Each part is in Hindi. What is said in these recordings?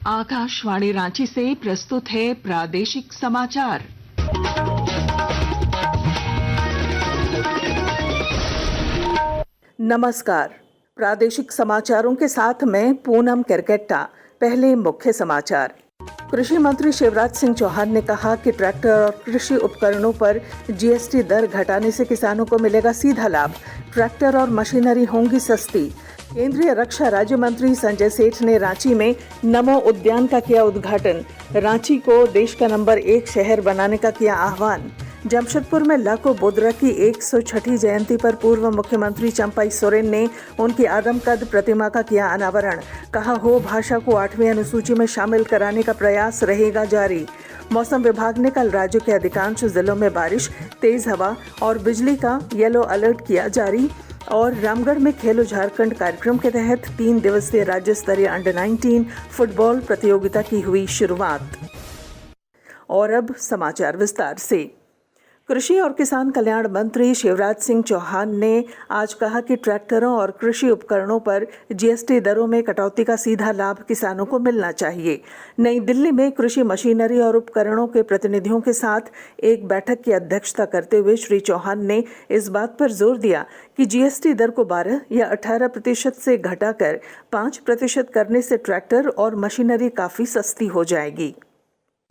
आकाशवाणी रांची से प्रस्तुत है प्रादेशिक समाचार। नमस्कार, प्रादेशिक समाचारों के साथ मैं पूनम केरकेट्टा। पहले मुख्य समाचार। कृषि मंत्री शिवराज सिंह चौहान ने कहा कि ट्रैक्टर और कृषि उपकरणों पर जीएसटी दर घटाने से किसानों को मिलेगा सीधा लाभ। ट्रैक्टर और मशीनरी होंगी सस्ती। केंद्रीय रक्षा राज्य मंत्री संजय सेठ ने रांची में नमो उद्यान का किया उद्घाटन। रांची को देश का नंबर 1 शहर बनाने का किया आह्वान। जमशेदपुर में लाखो बोदरा की 106वीं जयंती पर पूर्व मुख्यमंत्री चंपाई सोरेन ने उनकी आदमकद प्रतिमा का किया अनावरण। कहा, हो भाषा को 8वीं अनुसूची में शामिल कराने का प्रयास रहेगा जारी। मौसम विभाग ने कल राज्य के अधिकांश जिलों में बारिश, तेज हवा और बिजली का येलो अलर्ट किया जारी। और रामगढ़ में खेलो झारखंड कार्यक्रम के तहत 3 दिवसीय राज्य स्तरीय अंडर 19 फुटबॉल प्रतियोगिता की हुई शुरुआत। और अब समाचार विस्तार से। कृषि और किसान कल्याण मंत्री शिवराज सिंह चौहान ने आज कहा कि ट्रैक्टरों और कृषि उपकरणों पर जीएसटी दरों में कटौती का सीधा लाभ किसानों को मिलना चाहिए। नई दिल्ली में कृषि मशीनरी और उपकरणों के प्रतिनिधियों के साथ एक बैठक की अध्यक्षता करते हुए श्री चौहान ने इस बात पर जोर दिया कि जीएसटी दर को 12 या 18% से घटाकर 5% करने से ट्रैक्टर और मशीनरी काफी सस्ती हो जाएगी।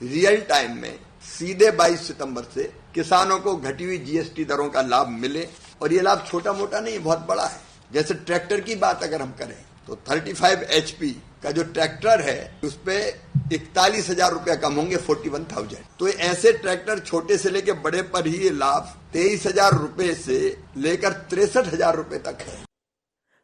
रियल टाइम में सीधे 22 सितंबर से किसानों को घटी हुई जीएसटी दरों का लाभ मिले, और ये लाभ छोटा मोटा नहीं, बहुत बड़ा है। जैसे ट्रैक्टर की बात अगर हम करें तो 35 HP का जो ट्रैक्टर है उस पे 41,000 रुपया कम होंगे, 41,000। तो ऐसे ट्रैक्टर छोटे से लेकर बड़े पर ही ये लाभ 23,000 रुपए से लेकर 63,000 रुपए तक है।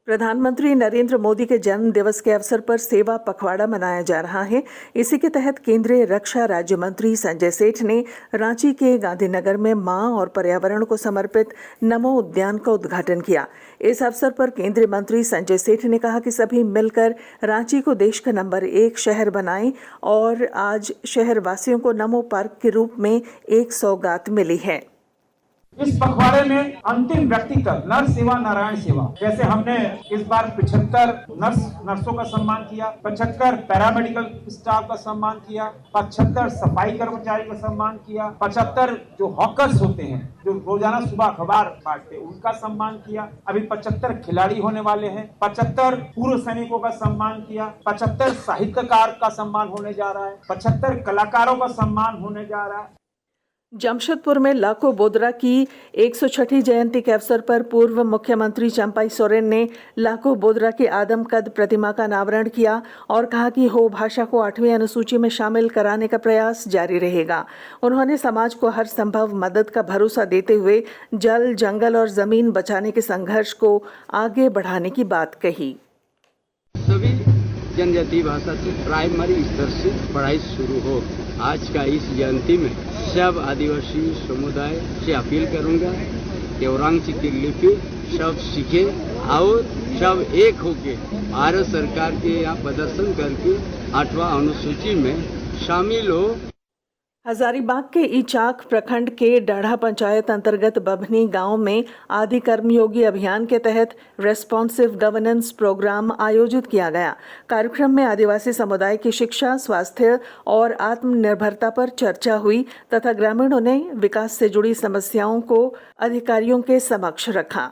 प्रधानमंत्री नरेंद्र मोदी के जन्म दिवस के अवसर पर सेवा पखवाड़ा मनाया जा रहा है। इसी के तहत केंद्रीय रक्षा राज्य मंत्री संजय सेठ ने रांची के गांधीनगर में मां और पर्यावरण को समर्पित नमो उद्यान का उद्घाटन किया। इस अवसर पर केंद्रीय मंत्री संजय सेठ ने कहा कि सभी मिलकर रांची को देश का नंबर 1 शहर बनाएं, और आज शहर वासियों को नमो पार्क के रूप में एक सौगात मिली है। इस पखवाड़े में अंतिम व्यक्ति तक नर सेवा नारायण सेवा, जैसे हमने इस बार 75 नर्सों का सम्मान किया, 75 पैरामेडिकल स्टाफ का सम्मान किया, 75 सफाई कर्मचारी का सम्मान किया, 75 जो हॉकर्स होते हैं जो रोजाना सुबह अखबार बांटते उनका सम्मान किया। अभी 75 खिलाड़ी होने वाले हैं, 75 पूर्व सैनिकों का सम्मान किया, 75 साहित्यकार का सम्मान होने जा रहा है, 75 कलाकारों का सम्मान होने जा रहा है। जमशेदपुर में लाखो बोदरा की 106वीं जयंती के अवसर पर पूर्व मुख्यमंत्री चंपाई सोरेन ने लाखो बोदरा की आदमकद प्रतिमा का अनावरण किया और कहा कि हो भाषा को 8वीं अनुसूची में शामिल कराने का प्रयास जारी रहेगा। उन्होंने समाज को हर संभव मदद का भरोसा देते हुए जल, जंगल और जमीन बचाने के संघर्ष को आगे बढ़ाने की बात कही। सभी जनजातीय भाषा से प्राइमरी स्तर से पढ़ाई शुरू हो। आज का इस जयंती में सब आदिवासी समुदाय से अपील करूंगा कि औरंगची की लिपि सब सीखे और सब एक होके भारत सरकार के यहाँ प्रदर्शन करके 8वां अनुसूची में शामिल हो। हजारीबाग के इचाक प्रखंड के डाढ़ा पंचायत अंतर्गत बभनी गांव में आदि कर्मयोगी अभियान के तहत रेस्पॉन्सिव गवर्नेंस प्रोग्राम आयोजित किया गया। कार्यक्रम में आदिवासी समुदाय की शिक्षा, स्वास्थ्य और आत्मनिर्भरता पर चर्चा हुई तथा ग्रामीणों ने विकास से जुड़ी समस्याओं को अधिकारियों के समक्ष रखा।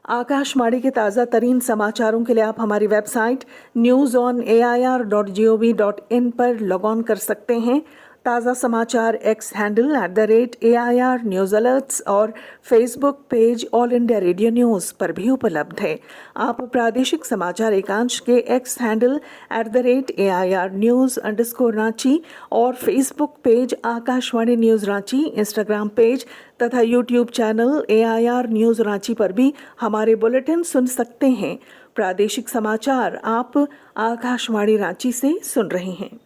आकाशवाणी के ताज़ा तरीन समाचारों के लिए आप हमारी वेबसाइट newsonair.gov.in पर लॉग ऑन कर सकते हैं। ताज़ा समाचार X handle @AIR news alerts और Facebook page All India Radio news पर भी उपलब्ध है। आप प्रादेशिक समाचार एकांश के एक्स हैंडल @AIR न्यूज़_रांची और Facebook page Akashvani news Ranchi, Instagram page तथा YouTube channel AIR news Ranchi पर भी हमारे बुलेटिन सुन सकते हैं। प्रादेशिक समाचार आप आकाशवाणी रांची से सुन रहे हैं।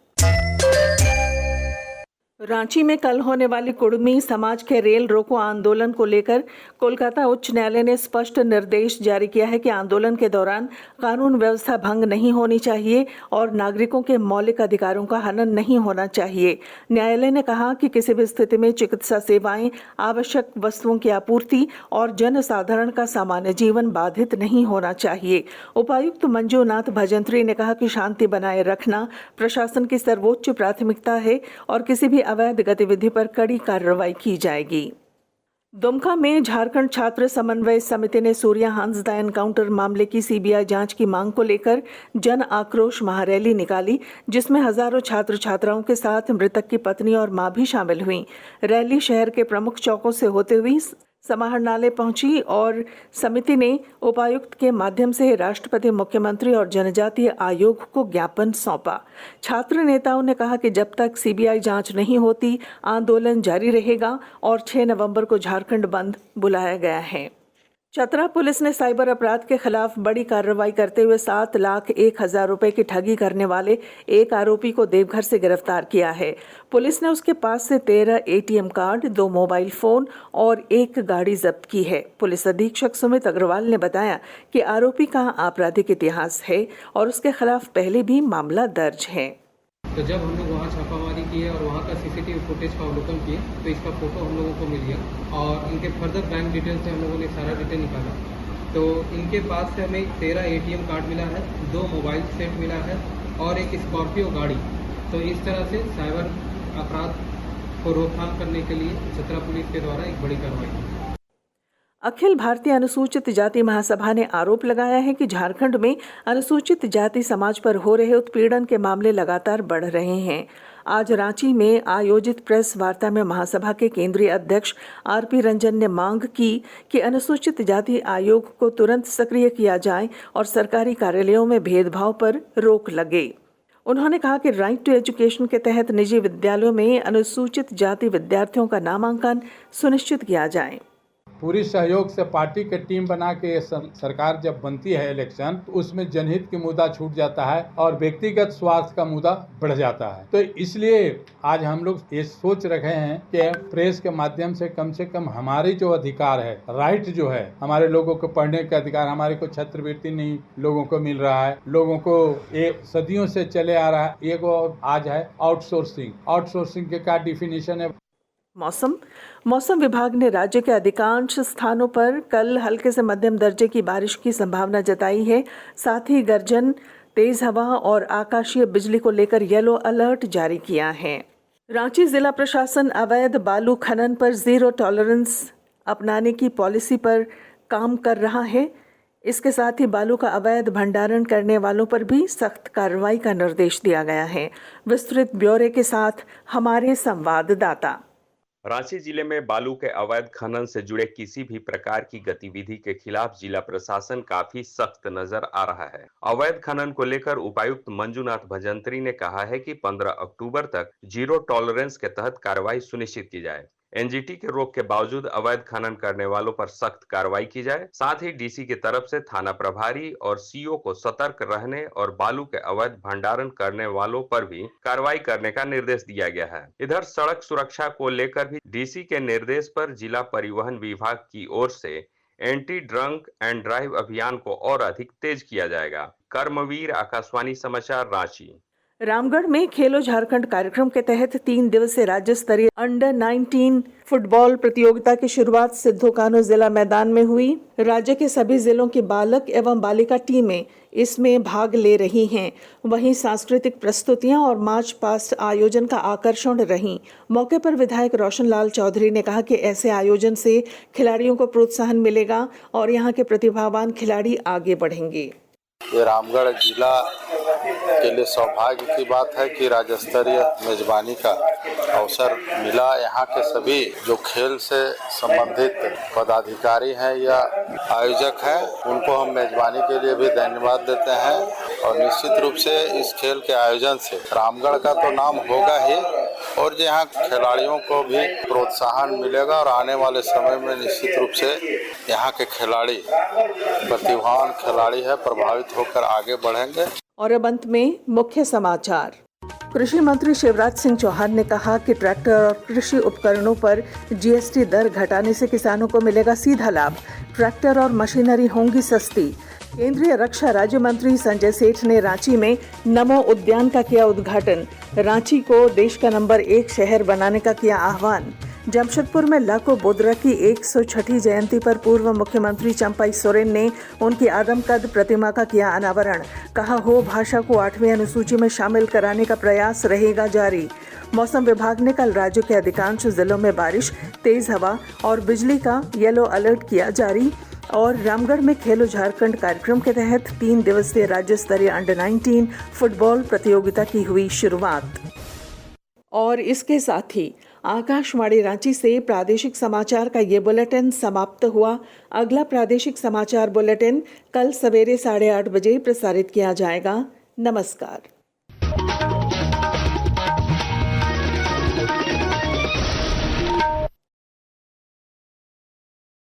रांची में कल होने वाली कुड़मी समाज के रेल रोको आंदोलन को लेकर कोलकाता उच्च न्यायालय ने स्पष्ट निर्देश जारी किया है कि आंदोलन के दौरान कानून व्यवस्था भंग नहीं होनी चाहिए और नागरिकों के मौलिक अधिकारों का हनन नहीं होना चाहिए। न्यायालय ने कहा कि किसी भी स्थिति में चिकित्सा सेवाएं, आवश्यक वस्तुओं की आपूर्ति और जन साधारण का सामान्य जीवन बाधित नहीं होना चाहिए। उपायुक्त मंजूनाथ भजंत्री ने कहा कि शांति बनाए रखना प्रशासन की सर्वोच्च प्राथमिकता है और किसी भी अवैध गतिविधि पर कड़ी कार्रवाई की जाएगी। दुमका में झारखंड छात्र समन्वय समिति ने सूर्या हांसदा एनकाउंटर मामले की सीबीआई जांच की मांग को लेकर जन आक्रोश महारैली निकाली, जिसमें हजारों छात्र छात्राओं के साथ मृतक की पत्नी और मां भी शामिल हुई। रैली शहर के प्रमुख चौकों से होते हुए समाहरणालय पहुंची और समिति ने उपायुक्त के माध्यम से राष्ट्रपति, मुख्यमंत्री और जनजातीय आयोग को ज्ञापन सौंपा। छात्र नेताओं ने कहा कि जब तक सीबीआई जांच नहीं होती आंदोलन जारी रहेगा और 6 नवंबर को झारखंड बंद बुलाया गया है। चतरा पुलिस ने साइबर अपराध के खिलाफ बड़ी कार्रवाई करते हुए 7,01,000 रुपए की ठगी करने वाले एक आरोपी को देवघर से गिरफ्तार किया है। पुलिस ने उसके पास से 13 एटीएम कार्ड, 2 मोबाइल फोन और 1 गाड़ी जब्त की है। पुलिस अधीक्षक सुमित अग्रवाल ने बताया कि आरोपी का आपराधिक इतिहास है और उसके खिलाफ पहले भी मामला दर्ज है। तो जब हम लोग वहाँ छापामारी किए और वहाँ का सीसीटीवी फुटेज का अवलोकन किए तो इसका फोटो हम लोगों को मिल गया और इनके फर्दर बैंक डिटेल से हम लोगों ने सारा डिटेल निकाला। तो इनके पास से हमें 13 एटीएम कार्ड मिला है, 2 मोबाइल सेट मिला है और एक स्कॉर्पियो गाड़ी। तो इस तरह से साइबर अपराध को रोकथाम करने के लिए चतरा पुलिस के द्वारा एक बड़ी कार्रवाई की। अखिल भारतीय अनुसूचित जाति महासभा ने आरोप लगाया है कि झारखंड में अनुसूचित जाति समाज पर हो रहे उत्पीड़न के मामले लगातार बढ़ रहे हैं। आज रांची में आयोजित प्रेस वार्ता में महासभा के केंद्रीय अध्यक्ष आरपी रंजन ने मांग की कि अनुसूचित जाति आयोग को तुरंत सक्रिय किया जाए और सरकारी कार्यालयों में भेदभाव पर रोक लगे। उन्होंने कहा कि राइट टू एजुकेशन के तहत निजी विद्यालयों में अनुसूचित जाति विद्यार्थियों का नामांकन सुनिश्चित किया जाए। पूरी सहयोग से पार्टी के टीम बना के सरकार जब बनती है इलेक्शन, तो उसमें जनहित की मुद्दा छूट जाता है और व्यक्तिगत स्वार्थ का मुद्दा बढ़ जाता है। तो इसलिए आज हम लोग ये सोच रखे हैं कि प्रेस के माध्यम से कम हमारी जो अधिकार है, राइट जो है, हमारे लोगों को पढ़ने का अधिकार, हमारे को छात्रवृत्ति नहीं लोगों को मिल रहा है, लोगों को एक सदियों से चले आ रहा है। एक आज है आउटसोर्सिंग के क्या डिफिनीशन है। मौसम विभाग ने राज्य के अधिकांश स्थानों पर कल हल्के से मध्यम दर्जे की बारिश की संभावना जताई है। साथ ही गर्जन, तेज हवा और आकाशीय बिजली को लेकर येलो अलर्ट जारी किया है। रांची जिला प्रशासन अवैध बालू खनन पर 0 टॉलरेंस अपनाने की पॉलिसी पर काम कर रहा है। इसके साथ ही बालू का अवैध भंडारण करने वालों पर भी सख्त कार्रवाई का निर्देश दिया गया है। विस्तृत ब्यौरे के साथ हमारे संवाददाता। रांची जिले में बालू के अवैध खनन से जुड़े किसी भी प्रकार की गतिविधि के खिलाफ जिला प्रशासन काफी सख्त नजर आ रहा है। अवैध खनन को लेकर उपायुक्त मंजूनाथ भजंत्री ने कहा है कि 15 अक्टूबर तक 0 टॉलरेंस के तहत कार्रवाई सुनिश्चित की जाए। एनजीटी के रोक के बावजूद अवैध खनन करने वालों पर सख्त कार्रवाई की जाए। साथ ही डीसी की तरफ से थाना प्रभारी और सीओ को सतर्क रहने और बालू के अवैध भंडारण करने वालों पर भी कार्रवाई करने का निर्देश दिया गया है। इधर सड़क सुरक्षा को लेकर भी डीसी के निर्देश पर जिला परिवहन विभाग की ओर से एंटी ड्रंक एंड ड्राइव अभियान को और अधिक तेज किया जाएगा। कर्मवीर, आकाशवाणी समाचार, रांची। रामगढ़ में खेलो झारखंड कार्यक्रम के तहत 3 दिवसीय राज्य स्तरीय अंडर 19 फुटबॉल प्रतियोगिता की शुरुआत सिद्धो कान्हू जिला मैदान में हुई। राज्य के सभी जिलों की बालक एवं बालिका टीमें इसमें भाग ले रही हैं। वहीं सांस्कृतिक प्रस्तुतियां और मार्च पास्ट आयोजन का आकर्षण रहीं। मौके पर विधायक रोशन लाल चौधरी ने कहा कि ऐसे आयोजन से खिलाड़ियों को प्रोत्साहन मिलेगा और यहां के प्रतिभावान खिलाड़ी आगे बढ़ेंगे। ये रामगढ़ जिला के लिए सौभाग्य की बात है कि राज्य स्तरीय मेजबानी का अवसर मिला। यहाँ के सभी जो खेल से संबंधित पदाधिकारी हैं या आयोजक हैं, उनको हम मेजबानी के लिए भी धन्यवाद देते हैं और निश्चित रूप से इस खेल के आयोजन से रामगढ़ का तो नाम होगा ही और यहाँ खिलाड़ियों को भी प्रोत्साहन मिलेगा और आने वाले समय में निश्चित रूप से यहाँ के खिलाड़ी प्रतिभावान खिलाड़ी है, प्रभावित होकर आगे बढ़ेंगे। और अब अंत में मुख्य समाचार। कृषि मंत्री शिवराज सिंह चौहान ने कहा कि ट्रैक्टर और कृषि उपकरणों पर जीएसटी दर घटाने से किसानों को मिलेगा सीधा लाभ। ट्रैक्टर और मशीनरी होंगी सस्ती। केंद्रीय रक्षा राज्य मंत्री संजय सेठ ने रांची में नमो उद्यान का किया उद्घाटन। रांची को देश का नंबर 1 शहर बनाने का किया आह्वान। जमशेदपुर में लाखो बोदरा की 106वीं जयंती पर पूर्व मुख्यमंत्री चंपाई सोरेन ने उनकी आदमकद प्रतिमा का किया अनावरण। कहा, हो भाषा को 8वीं अनुसूची में शामिल कराने का प्रयास रहेगा जारी। मौसम विभाग ने कल राज्य के अधिकांश जिलों में बारिश, तेज हवा और बिजली का येलो अलर्ट किया जारी। और रामगढ़ में खेलो झारखंड कार्यक्रम के तहत 3 दिवसीय राज्य स्तरीय अंडर-19 फुटबॉल प्रतियोगिता की हुई शुरुआत। और इसके साथ ही आकाशवाणी रांची से प्रादेशिक समाचार का ये बुलेटिन समाप्त हुआ। अगला प्रादेशिक समाचार बुलेटिन कल सवेरे 8:30 बजे प्रसारित किया जाएगा। नमस्कार।